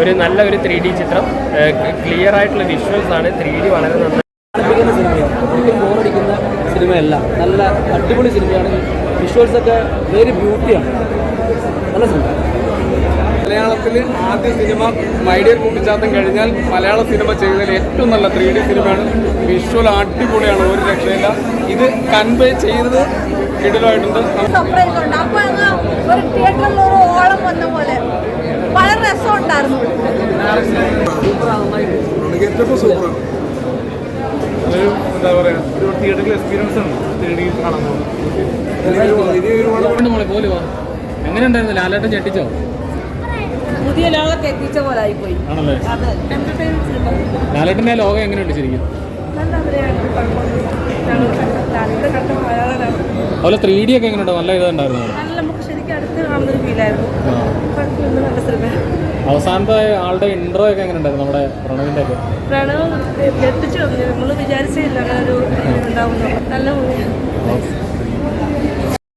ഒരു നല്ല ഒരു 3D ചിത്രം, ക്ലിയർ ആയിട്ടുള്ള വിഷ്വൽസ് ആണ്. 3D വളരെ നന്നായി സിനിമയാണ്, ബോറടിക്കുന്ന സിനിമയല്ല, നല്ല അടിപൊളി സിനിമയാണ്. വിഷ്വൽസൊക്കെ വെരി ബ്യൂട്ടിയാണ്, നല്ല സിനിമ. മലയാളത്തിൽ ആദ്യ സിനിമ മൈ ഡിയർ കുട്ടിച്ചാത്തൻ കഴിഞ്ഞാൽ മലയാള സിനിമ ചെയ്തതിൽ ഏറ്റവും നല്ല 3D സിനിമയാണ്. വിഷ്വൽ അടിപൊളിയാണ്, ഒരു രക്ഷയില്ല. ഇത് കൺവേ ചെയ്തത് കിടിലമായിട്ടുണ്ട്. സർപ്രൈസ് ഉണ്ട്. അപ്പൊ ഒരു തിയേറ്ററിൽ ഒരു ഓളം വന്ന പോലെ വളരെ രസമുണ്ടായിരുന്നു. ഒരു എന്താ പറയുക, ഒരു തിയേറ്ററിൽ എക്സ്പീരിയൻസ് ആണ് 3D കാണുന്നത്. എങ്ങനെ ഉണ്ടായിരുന്നു? ലാലേട്ടൻ ഞെട്ടിച്ചോ? പുതിയ ലോകത്ത് എത്തിച്ച പോലെ ആയിപ്പോയി. ആണല്ലേ? ലാലേട്ടൻ്റെ ലോകം എങ്ങനെയുണ്ട് ശരിക്കും? അതുപോലെ 3D ഒക്കെ എങ്ങനെയുണ്ടോ? നല്ല ഇതുണ്ടായിരുന്നു. നമുക്ക് ശരിക്കും അടുത്ത് കാണുന്നൊരു ഫീലായിരുന്നു. അവസാനത്തെ ആളുടെ ഇൻട്രോ ഒക്കെ എങ്ങനെ ഉണ്ടായിരുന്നു? നമ്മുടെ പ്രണവിൻ്റെ ഒക്കെ പ്രണവ് ഞെട്ടിച്ചു. നമ്മൾ വിചാരിച്ചില്ല അങ്ങനെ ഒരു ഉണ്ടാവുന്നു. നല്ല മൂവിയാണ്.